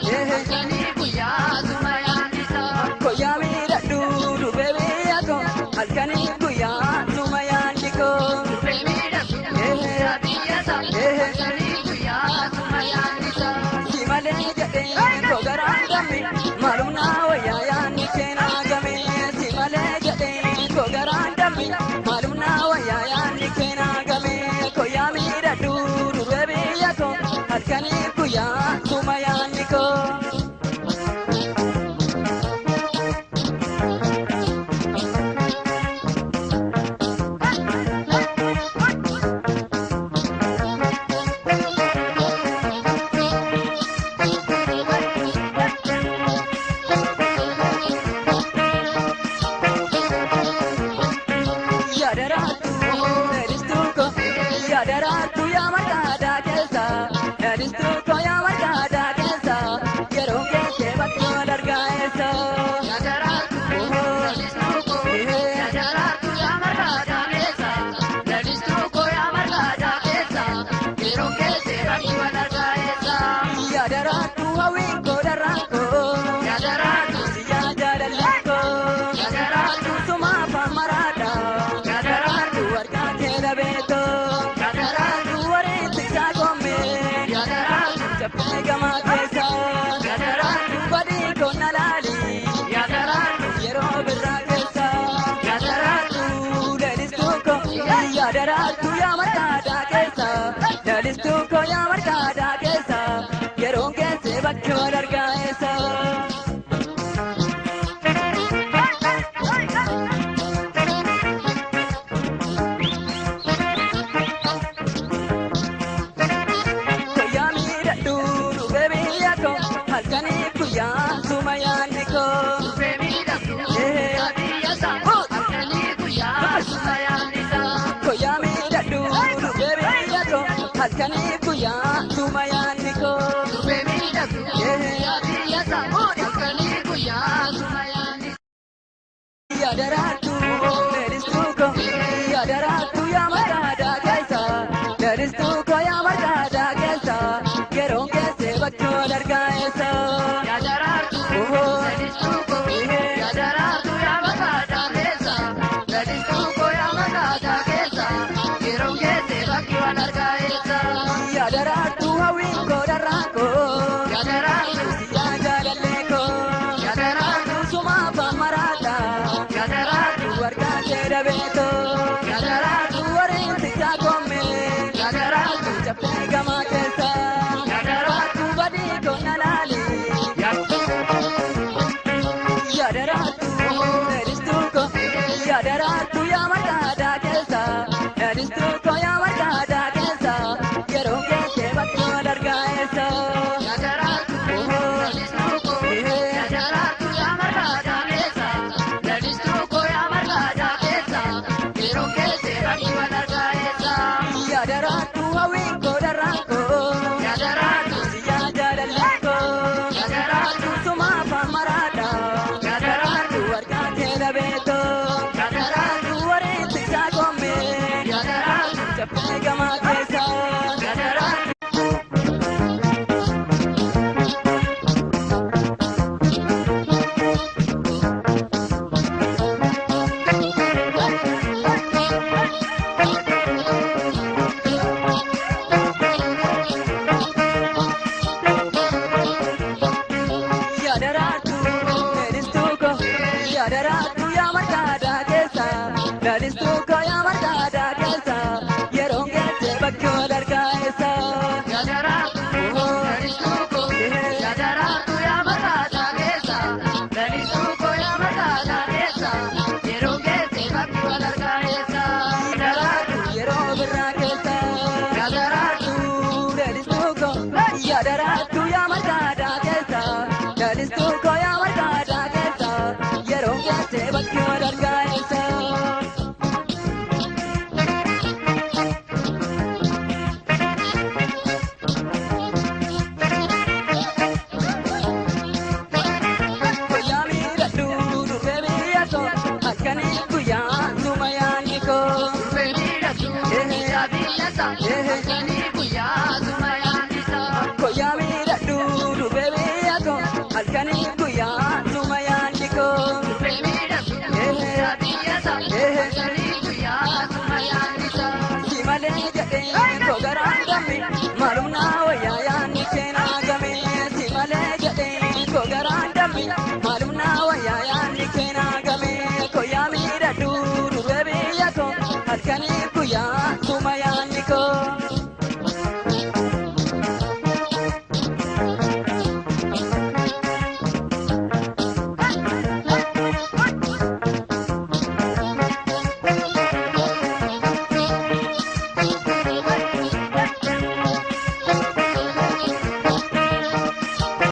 halkanii guyyaa suma yaannisa. Koyaa miidhagduu durbee biyya koo halkanii guyyaa suma yaanni koo. Durbee miidhagduu biyya biyyasa halkanii guyyaa suma yaannisa. Si malee jedhee koo garaan dammi maalum naa wayyaa yaanni keenaa game. Si malee jedhee koo garaan dammi maalum naa wayyaa yaanni keenaa game. Koyaa miidhagduu durbee biyya koo halkanii guyyaa suma yaanni koo. Yaadaraatu yaa marqaadaa keessa yaadistuuko yaa marqaadaa keessa yeroo keessa bakkoo dargaayeessa. Yaadaraatu yaadaraatu yaa marqaadaa keessa yaadistuuko yaa marqaadaa keessa yeroo keessa bakkoo dargaayeessa. Yaadaraatu hawwiinkoo darraakoo yaadaraatu siyyaa jaalalleekoo yaadaraatu sumaaf amaraadha yaadaraatu warqaa kee dhabeetoo. Gama keessa yaadaraatu badii konna laali yaadaraatu yeroo birraa keessa yaadaraatu leellistuuko yaadaraatu yaa marqaadaa keessa leellistuuko yaa marqaadaa keessa yeroo keessa bakkoo dargaayeessa. Halkanii guyyaa suma yaanni koo. Durbee miidhagduu biyya biyyasa halkanii guyyaa suma yaannisa. Koyaa miidhagduu durbee biyya koo halkanii guyyaa suma yaanni koo. Durbee miidhagduu biyya biyyasa halkanii guyyaa suma yaanni. Yaadaraatu leellistuuko yaadaraatu yaa marqaadaa keessa leellistuuko yaa marqaadaa keessa yeroo keessa bakkoo dargaayeessa. Yaadaraatu leellistuuko yaadaraatu yaa marqaadaa keessa leellistuuko yaa marqaadaa keessa yeroo keessa bakkoo dargaayeessa. Yaadaraatu hawwiinkoo darraakoo yaadaraatu siyyaa jaalalleekoo yaadaraatu sumaaf amaraadha yaadaraatu warqaa kee dhabeetoo yaadaraatu wariinti isaa koomee yaadaraatu jabbee gamaa keessa. Yaadaraatu yaa marqaadaa keessa yaadistuuko yaa marqaadaa keessa yeroo keessa bakkoo dargaayeessa. Yaadaraatu yaadistuuko yaadaraatu yaa marqaadaa keessa yaadistuuko yaa marqaadaa keessa yeroo keessa bakkoo dargaayeessa. Yaadaraatu hawwiinkoo darraakoo yaadaraatu siyyaa jaalalleekoo yaadaraatu sumaaf amaraadha yaadaraatu warqaa kee dhabeetoo. Yaadaraatu wariinti isaa koomee Simale jade kogaran dami malumna waya yani kena game simale jade kogaran dami malumna waya yani kena game koyami radu rubebe yato halkani kuya